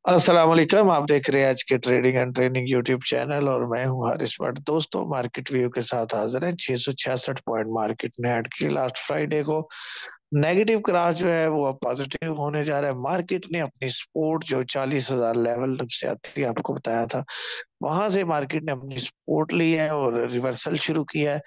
अस्सलाम वालेकुम। आप देख रहे हैं आज के trading and training YouTube channel और मैं हूं हारिस भट्ट। दोस्तों, मार्केट व्यू के साथ हाजिर है। 666 पॉइंट मार्केट ने ऐड की लास्ट फ्राइडे को। नेगेटिव क्रॉस जो है वो अब पॉजिटिव होने जा रहा है। मार्केट ने अपनी सपोर्ट जो 40,000 लेवल से आती आपको बताया था, वहां से मार्केट ने अपनी सपोर्ट ली है और रिवर्सल शुरू किया है।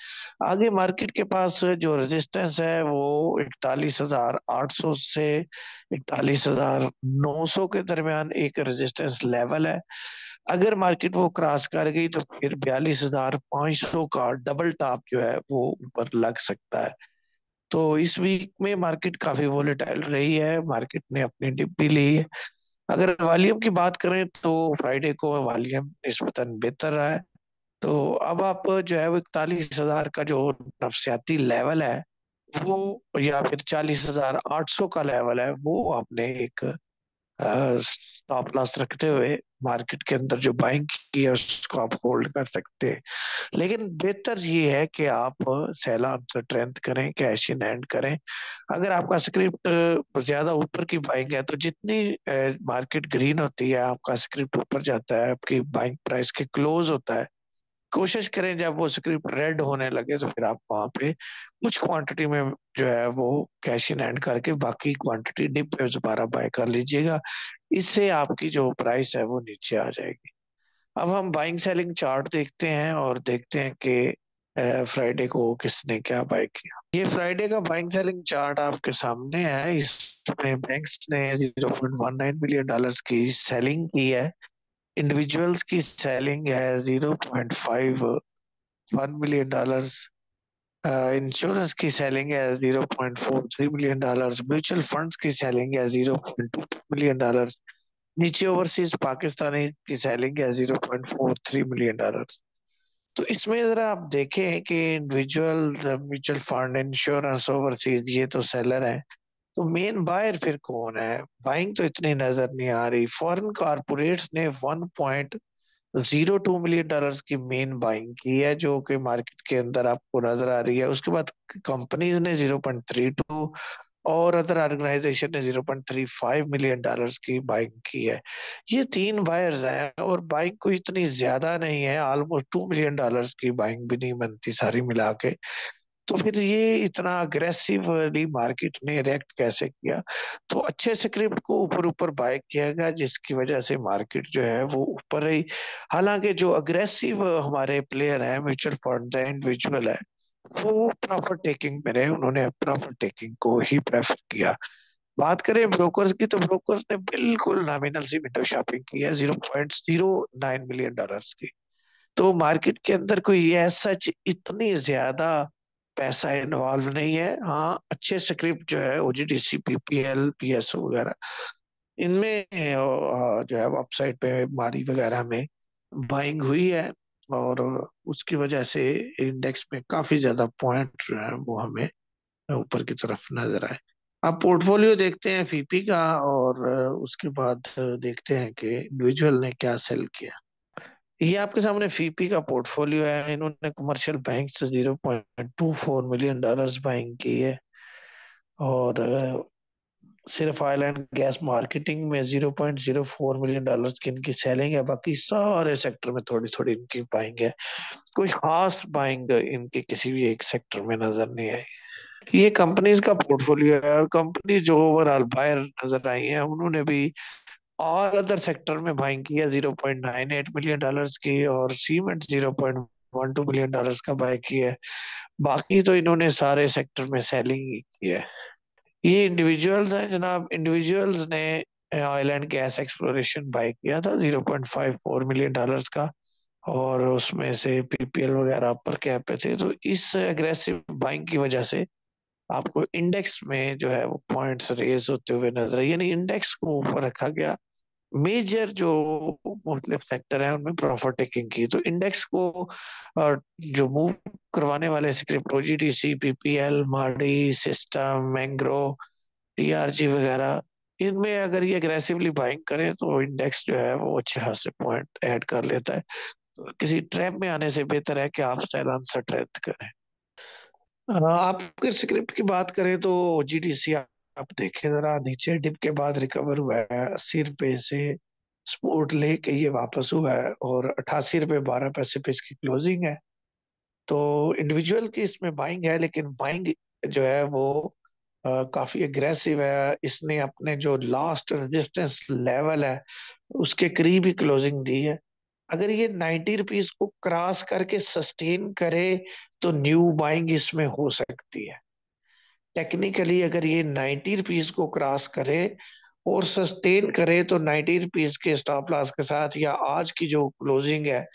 आगे मार्केट के पास जो रेजिस्टेंस है वो 41,800 से 41,900 के दरमियान एक रेजिस्टेंस लेवल है। अगर मार्केट वो क्रॉस कर गई तो फिर 42,500 का डबल टॉप जो है वो ऊपर लग सकता है। तो इस वीक में मार्केट काफी वोलेटाइल रही है, मार्केट ने अपनी डिप भी ली है। अगर वॉल्यूम की बात करें तो फ्राइडे को वॉल्यूम निस्बतन बेहतर रहा है। तो अब आप जो है वो 41,000 का जो नफसियाती लेवल है वो, या फिर 40,800 का लेवल है वो आपने एक स्टॉप लॉस रखते हुए मार्केट के अंदर जो बाइंग की है उसको आप होल्ड कर सकते हैं। लेकिन बेहतर ये है कि आप सेल ऑन स्ट्रेंथ करें, कैश इन हैंड करें। अगर आपका स्क्रिप्ट ज्यादा ऊपर की बाइंग है तो जितनी मार्केट ग्रीन होती है आपका स्क्रिप्ट ऊपर जाता है, आपकी बाइंग प्राइस के क्लोज होता है। कोशिश करें जब वो स्क्रिप्ट रेड होने लगे तो फिर आप वहां पे कुछ क्वांटिटी में जो है वो कैश इन हैंड करके बाकी क्वांटिटी डिप पे दोबारा बाय कर लीजिएगा। इससे आपकी जो प्राइस है वो नीचे आ जाएगी। अब हम बाइंग सेलिंग चार्ट देखते हैं और देखते हैं कि फ्राइडे को किसने क्या बाय किया। ये फ्राइडे का बाइंग सेलिंग चार्ट आपके सामने है। इसमें बैंक्स ने 0.19 बिलियन डॉलर्स की सेलिंग की है। इंडिविजुअल्स की सेलिंग है 0.51 मिलियन डॉलर्स। इंश्योरेंस की सेलिंग है 0.43 मिलियन डॉलर्स। म्यूचुअल फंड्स की सेलिंग है 0.22 मिलियन डॉलर्स। नीचे ओवरसीज पाकिस्तानी की सेलिंग है 0.43 मिलियन डॉलर्स। तो इसमें जरा आप देखें कि individual, mutual fund, insurance, overseas ये तो सेलर है। तो मेन बायर फिर कौन है? बाइंग तो इतनी नजर नहीं आ रही। फॉरेन कारपोरेट्स ने 1.02 मिलियन डॉलर्स की मेन बाइंग की है जो कि मार्केट के अंदर आपको नजर आ रही है। उसके बाद कंपनीज ने 0.32 और अदर ऑर्गेनाइजेशन ने 0.35 मिलियन डॉलर्स की बाइंग की है। ये तीन बायर्स हैं और बाइंग कोई इतनी ज्यादा नहीं है, ऑलमोस्ट 2 मिलियन डॉलर्स की बाइंग भी नहीं बनती सारी मिला के। तो फिर ये इतना अग्रेसिवली मार्केट ने रिएक्ट कैसे किया? तो अच्छे स्क्रिप्ट को ऊपर ऊपर बाय किया गया जिसकी वजह से मार्केट जो है वो ऊपर रही। हालांकि जो अग्रेसिव हमारे प्लेयर हैं, म्यूचुअल फंड है, इंडिविजुअल है, वो प्रॉफिट टेकिंग में रहे। उन्होंने प्रॉफिट टेकिंग को ही प्रेफर किया। बात करें ब्रोकर्स की तो ब्रोकर्स ने बिल्कुल नॉमिनल सी विंडो शॉपिंग की है 0.09 मिलियन डॉलर्स की। तो मार्केट के अंदर कोई ऐसा इतनी ज्यादा पैसा इन्वॉल्व नहीं है। हाँ, अच्छे स्क्रिप्ट जो है ओजीडीसी, पीपीएल, पीएसओ वगैरह, इनमें जो है वेबसाइट पे मारी वगैरह में बाइंग हुई है। और उसकी वजह से इंडेक्स में काफी ज्यादा पॉइंट जो है वो हमें ऊपर की तरफ नजर आए। आप पोर्टफोलियो देखते हैं फीपी का और उसके बाद देखते हैं कि इंडिविजुअल ने क्या सेल किया। ये आपके सामने फीपी का पोर्टफोलियो है। इन्होंने कमर्शियल बैंक से 0.24 मिलियन डॉलर्स बाइंग की है और सिर्फ ऑयल एंड गैस मार्केटिंग में 0.04 मिलियन डॉलर्स की इनकी सेलिंग है। बाकी सारे सेक्टर में थोड़ी थोड़ी इनकी बाइंग है। कोई खास बाइंग इनके किसी भी एक सेक्टर में नजर नहीं आई। ये कंपनीज का पोर्टफोलियो है और कंपनी जो ओवरऑल बायर नजर आई है उन्होंने भी ऑल अदर सेक्टर में बाइंग की है 0.98 मिलियन डॉलर्स की, और सीमेंट 0.12 मिलियन डॉलर्स का बाय किया है। बाकी तो इन्होंने सारे सेक्टर में सेलिंग की है। ये इंडिविजुअल्स हैं जनाब। इंडिविजुअल्स ने oil and gas exploration buy किया था 0.54 मिलियन डॉलर्स का, और उसमें से पीपीएल वगैरह अपर कैप पे थे। तो इस एग्रेसिव बाइंग की वजह से आपको इंडेक्स में जो है वो पॉइंट्स रेज होते हुए नजर आए, यानी इंडेक्स को ऊपर रखा गया। मेजर जो मुख्तलिफ सेक्टर है उनमें प्रॉफिट टेकिंग की, तो इंडेक्स को जो मूव करवाने वाले script OGDC, PPL, Mardi, system, mangrove, TRG वगैरह, इनमें अगर ये अग्रेसिवली बाइंग करें तो इंडेक्स जो है वो अच्छे खासे पॉइंट ऐड कर लेता है। तो किसी ट्रैप में आने से बेहतर है कि आप सेल ऑन स्ट्रेंथ करें। आपके स्क्रिप्ट की बात करें तो जीडीसी आप देखें जरा, नीचे डिप के बाद रिकवर हुआ है 80 रुपए से सपोर्ट लेके ये वापस हुआ है और 88 रुपये 12 पैसे पे इसकी क्लोजिंग है। तो इंडिविजुअल की इसमें बाइंग है, लेकिन बाइंग जो है वो काफी एग्रेसिव है। इसने अपने जो लास्ट रेजिस्टेंस लेवल है उसके करीब ही क्लोजिंग दी है। अगर ये 90 रुपीज को क्रॉस करके सस्टेन करे तो न्यू बाइंग इसमें हो सकती है। टेक्निकली अगर ये 90 रुपीज को क्रॉस करे और सस्टेन करे तो 90 रुपीज के स्टॉप लॉस के साथ या आज की जो क्लोजिंग है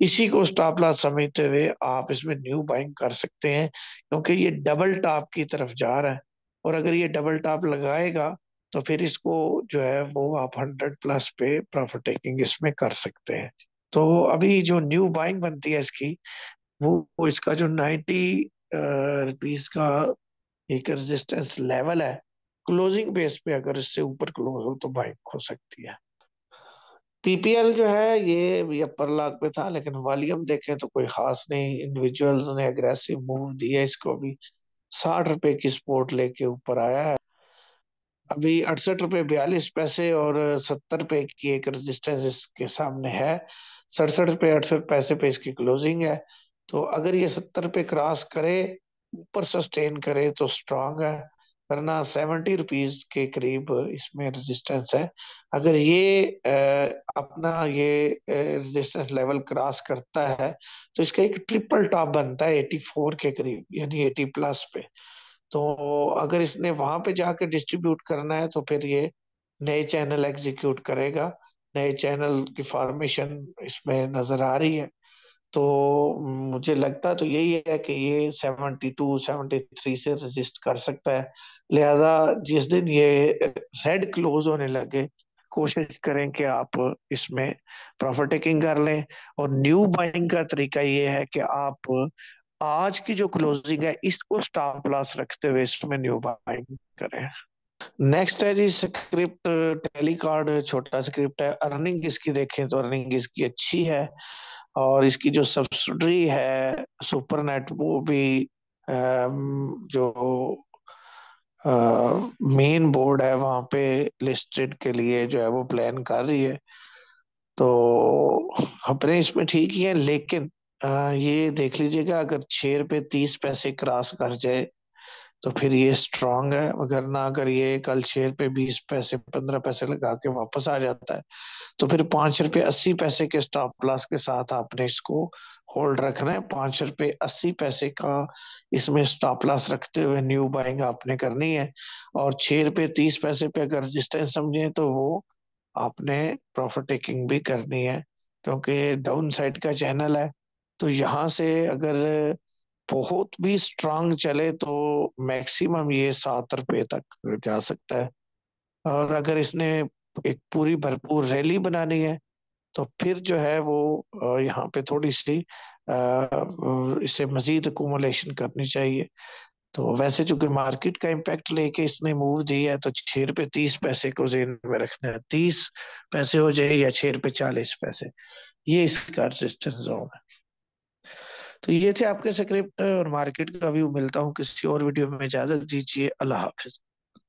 इसी को स्टॉप लॉस समझते हुए आप इसमें न्यू बाइंग कर सकते हैं, क्योंकि ये डबल टॉप की तरफ जा रहा है। और अगर ये डबल टॉप लगाएगा तो फिर इसको जो है वो आप 100 प्लस पे प्रॉफिट टेकिंग इसमें कर सकते हैं। तो अभी जो न्यू बाइंग बनती है इसकी, वो इसका जो 90 रुपीज का एक रेजिस्टेंस लेवल है, क्लोजिंग बेस पे अगर इससे ऊपर क्लोज हो तो बाइंग हो सकती है। पीपीएल जो है ये भी अपर लाख पे था, लेकिन वॉल्यूम देखें तो कोई खास नहीं। इंडिविजुअल्स ने एग्रेसिव मूव दिया इसको, भी 60 रुपए की सपोर्ट लेके ऊपर आया है। अभी 68 रुपये 42 पैसे और 70 रुपए की एक रेजिस्टेंस इसके सामने है। 67 रुपये 68 पैसे पे इसकी क्लोजिंग है। तो अगर ये 70 रुपये क्रॉस करे, ऊपर सस्टेन करे तो स्ट्रांग है, वरना 70 रुपीज के करीब इसमें रेजिस्टेंस है। अगर ये अपना ये रेजिस्टेंस लेवल क्रॉस करता है तो इसका एक ट्रिपल टॉप बनता है 84 के करीब, यानी 80 प्लस पे। तो अगर इसने वहां पे जाकर डिस्ट्रीब्यूट करना है तो फिर ये नए चैनल एग्जीक्यूट करेगा। नए चैनल की फॉर्मेशन इसमें नजर आ रही है। तो मुझे लगता तो यही है कि ये 72 73 से रजिस्ट कर सकता है। लिहाजा जिस दिन ये रेड क्लोज होने लगे, कोशिश करें कि आप इसमें प्रॉफिट टेकिंग कर लें। और न्यू बाइंग का तरीका ये है कि आप आज की जो क्लोजिंग है इसको स्टॉप लॉस रखते हुए इसमें न्यू बाइंग करें। नेक्स्ट है जी स्क्रिप्ट टेलीकार्ड। छोटा स्क्रिप्ट है। अर्निंग इसकी देखें तो अर्निंग इसकी अच्छी है। और इसकी जो सब्सिडरी है सुपरनेट, वो भी जो मेन बोर्ड है वहां पे लिस्टेड के लिए जो है वो प्लान कर रही है। तो अपने इसमें ठीक ही है, लेकिन ये देख लीजिएगा अगर 6 रुपये 30 पैसे क्रॉस कर जाए तो फिर ये स्ट्रांग है। अगर ना, अगर ये कल 6 रुपये 20 पैसे 15 पैसे लगा के वापस आ जाता है तो फिर 5 रुपये 80 पैसे के स्टॉप लॉस के साथ आपने इसको होल्ड रखना है। 5 रुपये 80 पैसे का इसमें स्टॉप लॉस रखते हुए न्यू बाइंग आपने करनी है। और 6 रुपये 30 पैसे पे अगर रेजिस्टेंस समझे तो वो आपने प्रॉफिट टेकिंग भी करनी है, क्योंकि डाउन साइड का चैनल है। तो यहाँ से अगर बहुत भी स्ट्रांग चले तो मैक्सिमम ये 7 रुपए तक जा सकता है। और अगर इसने एक पूरी भरपूर रैली बनानी है तो फिर जो है वो यहाँ पे थोड़ी सी इसे मजीद अकोमोलेशन करनी चाहिए। तो वैसे चूंकि मार्केट का इम्पैक्ट लेके इसने मूव दी है तो 6 रुपये 30 पैसे को जेन में रखना है। 30 पैसे हो जाए या 6 रुपये 40 पैसे, ये इसका रेजिस्टेंस जोन है। तो ये थे आपके स्क्रिप्ट और मार्केट का व्यू। मिलता हूँ किसी और वीडियो में। इजाजत दीजिए। अल्लाह हाफिज।